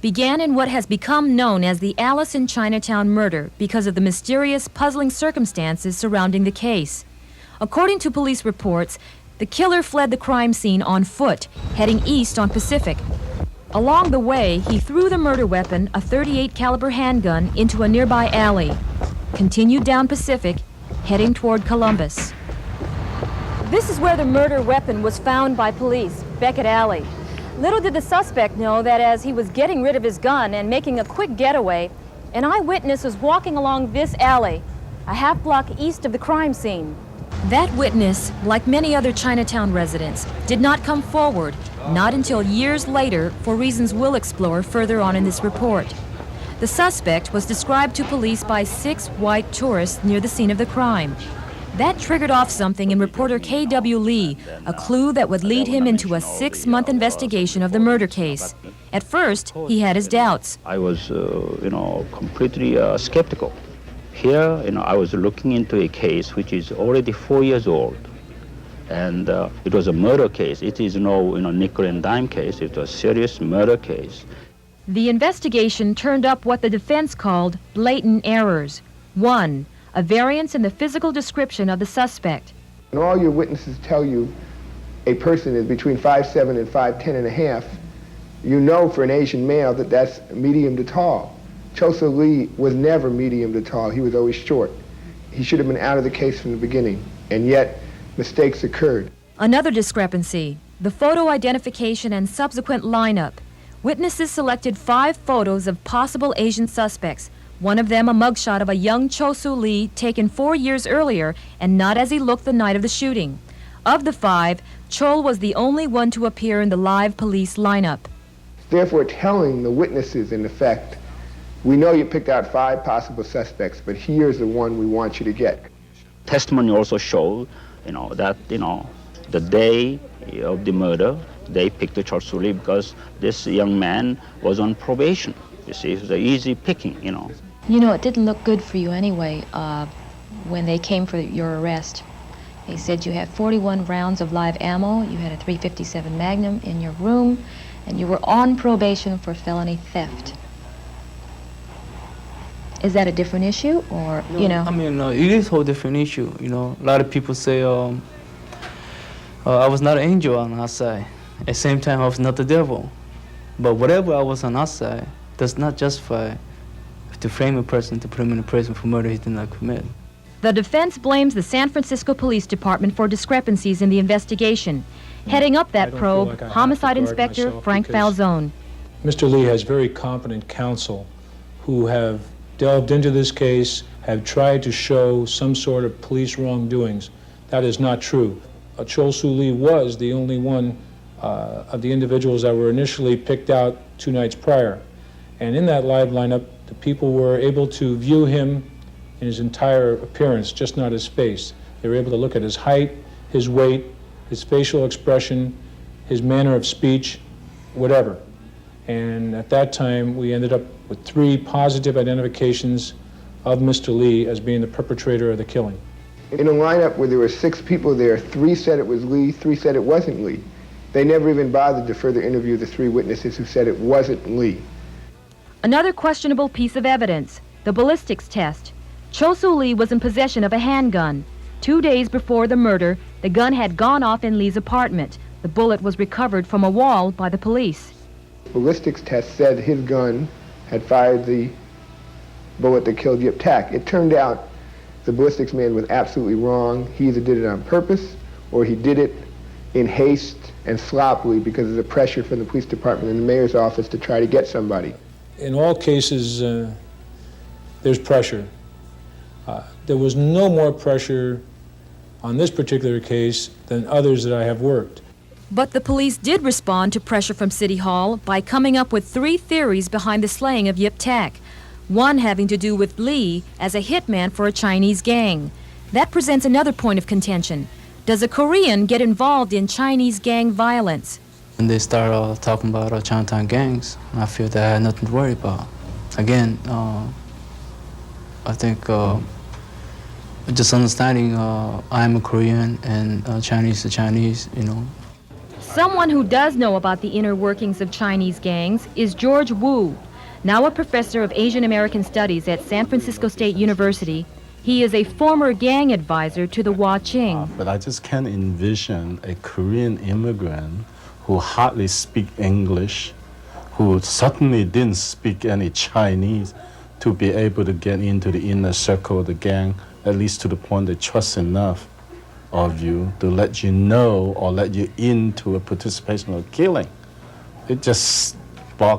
began in what has become known as the Alice in Chinatown murder because of the mysterious, puzzling circumstances surrounding the case. According to police reports, the killer fled the crime scene on foot, heading east on Pacific. Along the way, he threw the murder weapon, a .38 caliber handgun, into a nearby alley, continued down Pacific, heading toward Columbus. This is where the murder weapon was found by police, Beckett Alley. Little did the suspect know that as he was getting rid of his gun and making a quick getaway, an eyewitness was walking along this alley, a half block east of the crime scene. That witness, like many other Chinatown residents, did not come forward, not until years later, for reasons we'll explore further on in this report. The suspect was described to police by 6 white tourists near the scene of the crime. That triggered off something in reporter K.W. Lee, a clue that would lead him into a 6-month investigation of the murder case. At first, he had his doubts. I was, completely skeptical. Here, I was looking into a case which is already 4 years old. And it was a murder case. It is no, nickel and dime case. It was a serious murder case. The investigation turned up what the defense called blatant errors. 1, a variance in the physical description of the suspect. And all your witnesses tell you a person is between 5'7" and 5'10" and a half. You know for an Asian male that that's medium to tall. Chol Soo Lee was never medium to tall. He was always short. He should have been out of the case from the beginning, and yet mistakes occurred. Another discrepancy, the photo identification and subsequent lineup. Witnesses selected 5 photos of possible Asian suspects, one of them a mugshot of a young Chol Soo Lee taken 4 years earlier and not as he looked the night of the shooting. Of the 5, Chol was the only one to appear in the live police lineup. Therefore telling the witnesses, in effect, we know you picked out 5 possible suspects, but here's the one we want you to get. Testimony also showed, that, the day of the murder, they picked the Chol Soo Lee because this young man was on probation. You see, it was an easy picking, It didn't look good for you anyway when they came for your arrest. They said you had 41 rounds of live ammo, you had a .357 Magnum in your room, and you were on probation for felony theft. Is that a different issue, or, it is a whole different issue, A lot of people say I was not an angel on the outside. At the same time, I was not the devil. But whatever I was on the outside does not justify to frame a person to put him in prison for murder he did not commit. The defense blames the San Francisco Police Department for discrepancies in the investigation. Heading up that probe, Homicide Inspector Frank Falzone. Mr. Lee has very competent counsel who have delved into this case, have tried to show some sort of police wrongdoings. That is not true. Chol Soo Lee was the only one of the individuals that were initially picked out 2 nights prior. And in that live lineup, the people were able to view him in his entire appearance, just not his face. They were able to look at his height, his weight, his facial expression, his manner of speech, whatever. And at that time, we ended up with 3 positive identifications of Mr. Lee as being the perpetrator of the killing. In a lineup where there were 6 people there, 3 said it was Lee, 3 said it wasn't Lee. They never even bothered to further interview the 3 witnesses who said it wasn't Lee. Another questionable piece of evidence, the ballistics test. Chol Soo Lee was in possession of a handgun. 2 days before the murder, the gun had gone off in Lee's apartment. The bullet was recovered from a wall by the police. Ballistics test said his gun had fired the bullet that killed Yip Tak. It turned out the ballistics man was absolutely wrong. He either did it on purpose or he did it in haste and sloppily because of the pressure from the police department and the mayor's office to try to get somebody. In all cases, there's pressure. There was no more pressure on this particular case than others that I have worked. But the police did respond to pressure from City Hall by coming up with 3 theories behind the slaying of Yip Tak. One having to do with Lee as a hitman for a Chinese gang. That presents another point of contention. Does a Korean get involved in Chinese gang violence? When they start talking about Chinatown gangs, I feel that I had nothing to worry about. Again, I think just understanding I'm a Korean and Chinese to Chinese, Someone who does know about the inner workings of Chinese gangs is George Wu, now a professor of Asian American Studies at San Francisco State University. He is a former gang advisor to the Hua Qing. But I just can't envision a Korean immigrant who hardly speak English, who certainly didn't speak any Chinese, to be able to get into the inner circle of the gang, at least to the point they trust enough of you to let you know or let you into a participation or killing. It just sparks